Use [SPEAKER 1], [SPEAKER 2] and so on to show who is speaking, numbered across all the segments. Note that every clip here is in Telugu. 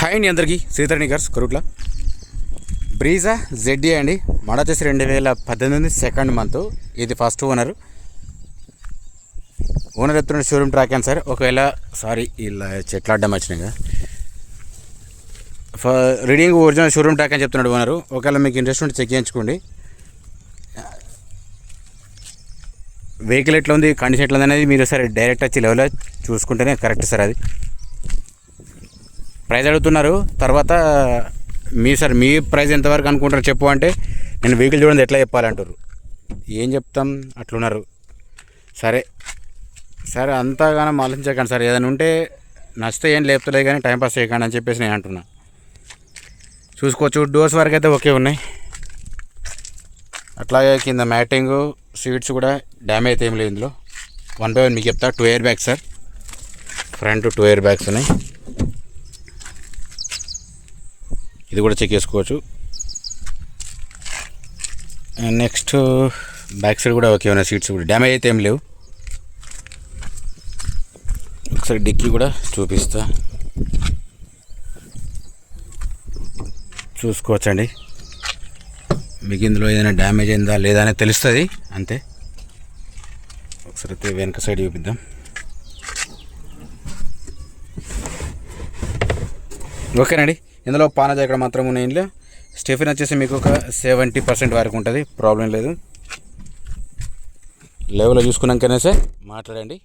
[SPEAKER 1] హాయ్ అండి అందరికీ శ్రీధరణి గారు కొరుట్ల బ్రీజా జెడ్డీ అండి మోడల్ వచ్చేసి 2018 సెకండ్ మంత్. ఇది ఫస్ట్ ఓనర్ ఎత్తున్న షోరూమ్ ట్రాక్ అని సార్. ఒకవేళ ఇలా చెట్లు అడ్డం వచ్చినాయి కదా, రీడింగ్ ఒరిజినల్ షోరూమ్ ట్రాక్ అని చెప్తున్నాడు ఓనరు. ఒకవేళ మీకు ఇంట్రెస్ట్ ఉంటే చెక్ చేయించుకోండి. వెహికల్ ఎట్లా ఉంది, కండిషన్ ఎట్లా ఉంది అనేది మీరు సరే డైరెక్ట్ వచ్చి లెవెల్లో చూసుకుంటేనే కరెక్ట్ సార్. అది ప్రైస్ అడుగుతున్నారు, తర్వాత మీ ప్రైస్ ఎంతవరకు అనుకుంటారు చెప్పు అంటే నేను వెహికల్ చూడండి ఎట్లా చెప్పాలంటారు. ఏం చెప్తాం, అట్లున్నారు. సరే అంతగానో ఆలోచించకండి సార్. ఏదైనా ఉంటే నచ్చితే ఏం లేపుతలేదు కానీ టైంపాస్ చేయకండి అని చెప్పేసి నేను అంటున్నా. చూసుకోవచ్చు, డోర్స్ వరకు అయితే ఓకే ఉన్నాయి. అట్లాగే కింద మ్యాటింగ్ సీట్స్ కూడా డ్యామేజ్ అయితే ఏం లేదు. ఇందులో 1 by 1 మీకు చెప్తా. 2 air bags sir, front 2 air bags ఉన్నాయి. ఇది కూడా చెక్ చేసుకోవచ్చు. నెక్స్ట్ బ్యాక్ సైడ్ కూడా ఓకే ఉన్నాయి, సీట్స్ కూడా డ్యామేజ్ అయితే ఏం లేవు. ఒకసారి డిక్కీ కూడా చూపిస్తా, చూసుకోవచ్చండి. మీకు ఇందులో ఏదైనా డ్యామేజ్ అయిందా లేదా అనేది తెలుస్తుంది అంతే. ఒకసారి అయితే వెనక సైడ్ చూపిద్దాం. ఓకేనండి, ఇందులో పాన జాకెట్ మాత్రం ఉన్నాయి. ఇందులో స్టెఫిన్ వచ్చేసి మీకు ఒక 70% వరకు ఉంటుంది, ప్రాబ్లం లేదు. లెవెల్లో చూసుకున్నాకనే సార్ మాట్లాడండి.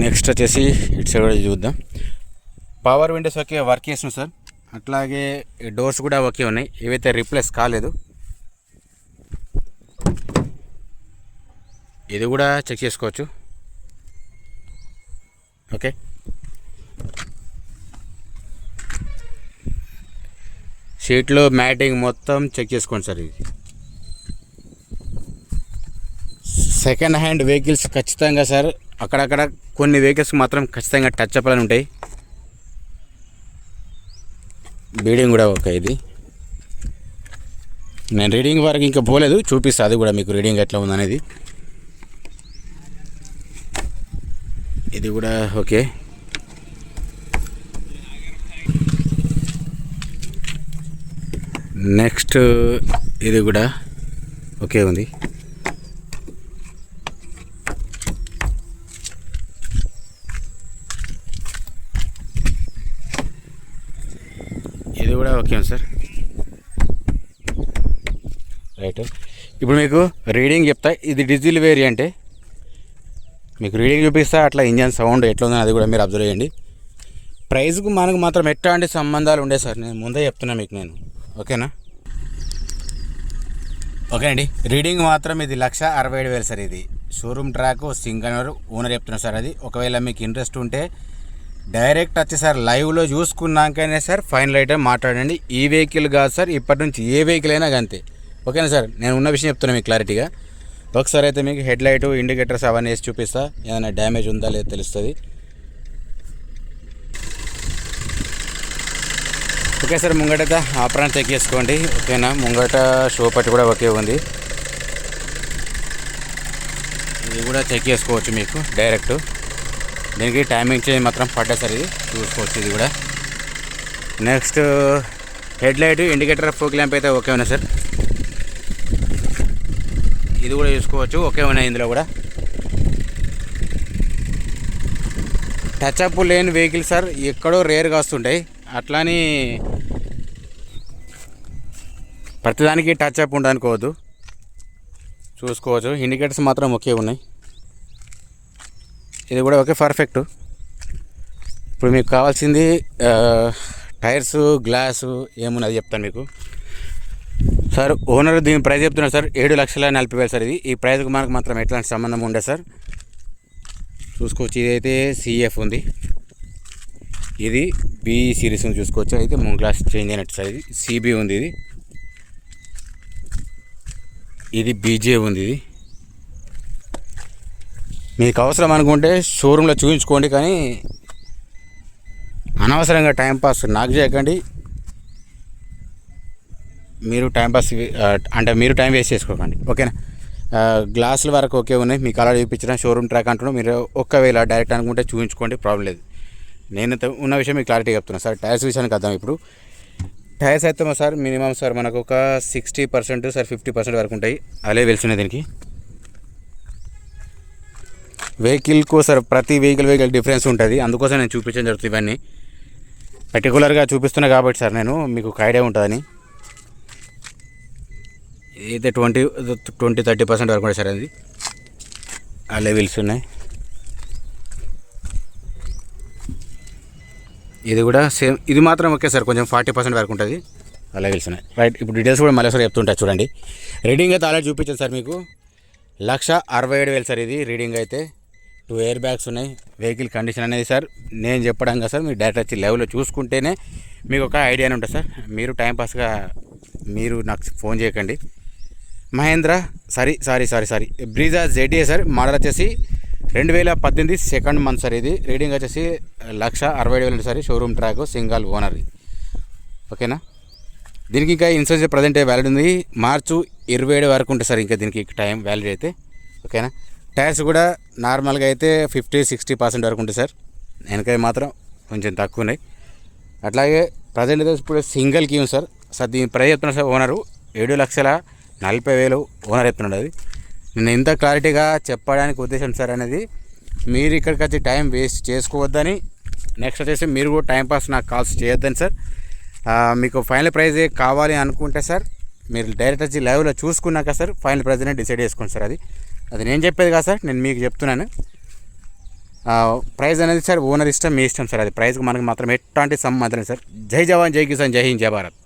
[SPEAKER 1] నెక్స్ట్ వచ్చేసి ఇటు సైడ్ కూడా చూద్దాం. పవర్ విండోస్ ఓకే వర్క్ చేస్తున్నాం సార్. అట్లాగే డోర్స్ కూడా ఓకే ఉన్నాయి, ఇవైతే రీప్లేస్ కాలేదు. ఇది కూడా చెక్ చేసుకోవచ్చు. ఓకే, సీట్లో మ్యాటింగ్ మొత్తం చెక్ చేసుకోండి సార్. ఇది సెకండ్ హ్యాండ్ వెహికల్స్ ఖచ్చితంగా సార్, అక్కడక్కడ కొన్ని వెహికల్స్ మాత్రం ఖచ్చితంగా టచ్ అప్ అని ఉంటాయి. బీడింగ్ కూడా ఓకే. ఇది నేను రీడింగ్ వరకు ఇంకా పోలేదు, చూపిస్తా అది కూడా మీకు రీడింగ్ ఎట్లా ఉందనేది. ఇది కూడా ఓకే. నెక్స్ట్ ఇది కూడా ఓకే ఉంది. ఇది కూడా ఓకే ఉంది సార్. రైట్, ఇప్పుడు మీకు రీడింగ్ చెప్తా. ఇది డీజిల్ వేరియంటే మీకు రీడింగ్ చూపిస్తా. అట్లా ఇంజన్ సౌండ్ ఎట్లా ఉందని అది కూడా మీరు అబ్జర్వ్ చేయండి. ప్రైస్కు మనకు మాత్రం ఎట్లాంటి సంబంధాలు ఉండే సార్, నేను ముందే చెప్తున్నా మీకు నేను. ఓకేనా? ఓకే అండి, రీడింగ్ మాత్రం ఇది 1,67,000 సార్. ఇది షోరూమ్ ట్రాక్ సింగల్ ఓనర్ చెప్తున్నా సార్. అది ఒకవేళ మీకు ఇంట్రెస్ట్ ఉంటే డైరెక్ట్ వచ్చి సార్ లైవ్లో చూసుకున్నాకనే సార్ ఫైనల్ ఐటమ్ మాట్లాడండి. ఈ వెహికల్ కాదు సార్, ఇప్పటి నుంచి ఏ వెహికల్ అయినా అంతే. ఓకేనా సార్? నేను ఉన్న విషయం చెప్తున్నా మీకు క్లారిటీగా. ఒకసారి అయితే మీకు హెడ్ లైట్ ఇండికేటర్స్ అవన్నీ వేసి చూపిస్తా, ఏదైనా డ్యామేజ్ ఉందా లేదా తెలుస్తుంది. ఓకే సార్, ముంగట ఆపరాన్ చెక్ చేసుకోండి. ఓకేనా? ముంగట షో పట్టి కూడా ఓకే ఉంది. ఇది కూడా చెక్ చేసుకోవచ్చు మీకు డైరెక్ట్. దీనికి టైమింగ్ చేంజ్ మాత్రం పడ్డా సార్, ఇది చూసుకోవచ్చు. ఇది కూడా next head light indicator folk lamp అయితే ఓకే ఉన్నాయి సార్. ఇది కూడా చూసుకోవచ్చు, ఓకే ఉన్నాయి. ఇందులో కూడా టచ్అప్ లేని వెహికల్ సార్ ఎక్కడో రేర్గా వస్తుంటాయి. అట్లాని ప్రతిదానికి టచ్అప్ ఉండనుకోవద్దు, చూసుకోవచ్చు. ఇండికేటర్స్ మాత్రం ఓకే ఉన్నాయి. ఇది కూడా ఓకే, పర్ఫెక్ట్. ఇప్పుడు మీకు కావాల్సింది టైర్స్, గ్లాసు ఏమున్నది చెప్తాను మీకు సార్. ఓనర్ దీని ప్రైస్ చెప్తున్నారు సార్ 7,40,000 సార్. ఇది ఈ ప్రైస్కి మనకు మాత్రం ఎట్లాంటి సంబంధం ఉండే సార్, చూసుకోవచ్చు. ఇదైతే సిఎఫ్ ఉంది, ఇది బి సిరీస్ ఉంది, చూసుకోవచ్చు. అయితే మూడు గ్లాస్ చేంజ్ అయినట్టు సార్. ఇది సిబి ఉంది, ఇది బీజే ఉంది. ఇది మీకు అవసరం అనుకుంటే షోరూంలో చూపించుకోండి, కానీ అనవసరంగా టైంపాస్ నాకు చేయకండి. మీరు టైంపాస్ అంటే మీరు టైం వేస్ట్ చేసుకోకండి. ఓకేనా? గ్లాసుల వరకు ఓకే ఉన్నాయి, మీకు అలా చూపించిన షోరూమ్ ట్రాక్ అంటున్నాం. మీరు ఒక్కవేళ డైరెక్ట్ అనుకుంటే చూపించుకోండి, ప్రాబ్లం లేదు. నేను ఉన్న విషయం మీకు క్లారిటీ చెప్తున్నా సార్. టైర్స్ విషయానికి వద్దాం ఇప్పుడు. టైర్స్ అయితే సార్ మినిమం సార్ మనకు ఒక 60% సార్ 50% వరకు ఉంటాయి. అలే వెళ్తున్నాయి దీనికి. వెహికల్కు సార్ ప్రతి వెహికల్ డిఫరెన్స్ ఉంటుంది, అందుకోసం నేను చూపించడం జరుగుతుంది. ఇవన్నీ పర్టికులర్గా చూపిస్తున్నా కాబట్టి సార్ నేను మీకు ఒక ఐడియా ఉంటుందని. అయితే 20-30% వరకు ఉంటాయి సార్. అది ఆ లెవెల్స్ ఉన్నాయి. ఇది కూడా సేమ్, ఇది మాత్రం ఓకే సార్, కొంచెం 40% వరకు ఉంటుంది. ఆ లెవెల్స్ ఉన్నాయి. రైట్, ఇప్పుడు డీటెయిల్స్ కూడా మళ్ళీ సార్ చెప్తుంటాయి చూడండి. రీడింగ్ అయితే ఆల్రెడీ చూపించాను సార్ మీకు. 1,67,000 సార్ ఇది రీడింగ్ అయితే. 2 ఎయిర్ బ్యాగ్స్ ఉన్నాయి. వెహికల్ కండిషన్ అనేది సార్ నేను చెప్పడం కదా సార్, మీరు డైరెక్ట్ వచ్చి లెవెల్లో చూసుకుంటేనే మీకు ఒక ఐడియానే ఉంటుంది సార్. మీరు టైంపాస్గా మీరు నాకు ఫోన్ చేయకండి. Mahindra sorry Brezza ZA sir. Model వచ్చేసి 2018 సెకండ్ మంత్ సార్. ఇది రీడింగ్ వచ్చేసి 1,67,000 sir. Showroom track, single owner. ఓకేనా. దీనికి ఇంకా ఇన్సూరెన్స్ ప్రజెంట్ వ్యాలిడ్ ఉంది, మార్చి 27 వరకు ఉంటుంది సార్. ఇంకా దీనికి టైం వ్యాలిడ్ అయితే. ఓకేనా. టైర్స్ కూడా నార్మల్గా అయితే 50-60% వరకు ఉంటుంది సార్. వెనకాయ మాత్రం కొంచెం తక్కువ ఉన్నాయి. అట్లాగే ప్రజెంట్ అయితే ఇప్పుడు సింగిల్ కీ ఉంది సార్. దీని ప్రైస్ చెప్తున్నా సార్ ఓనరు 7,40,000 ఓనర్ చెప్తున్నాడు. అది నేను ఇంత క్లారిటీగా చెప్పడానికి ఉద్దేశం సార్ అనేది, మీరు ఇక్కడికి వచ్చి టైం వేస్ట్ చేసుకోవద్దని. నెక్స్ట్ వచ్చేసి మీరు కూడా టైంపాస్ నాకు కాల్స్ చేయొద్దని సార్. మీకు ఫైనల్ ప్రైజ్ కావాలి అనుకుంటే సార్ మీరు డైరెక్ట్ వచ్చి లైవ్లో చూసుకున్నాక సార్ ఫైనల్ ప్రైజ్ అనేది డిసైడ్ చేసుకోండి సార్. అది నేను చెప్పేది కాదు సార్, నేను మీకు చెప్తున్నాను. ప్రైజ్ అనేది సార్ ఓనర్ ఇష్టం, మీ ఇష్టం సార్. అది ప్రైజ్కి మనకు మాత్రం ఎట్లాంటి సంబంధం లేదు సార్. జై జవాన్, జై కిసాన్, జై హింద్, జై భారత్.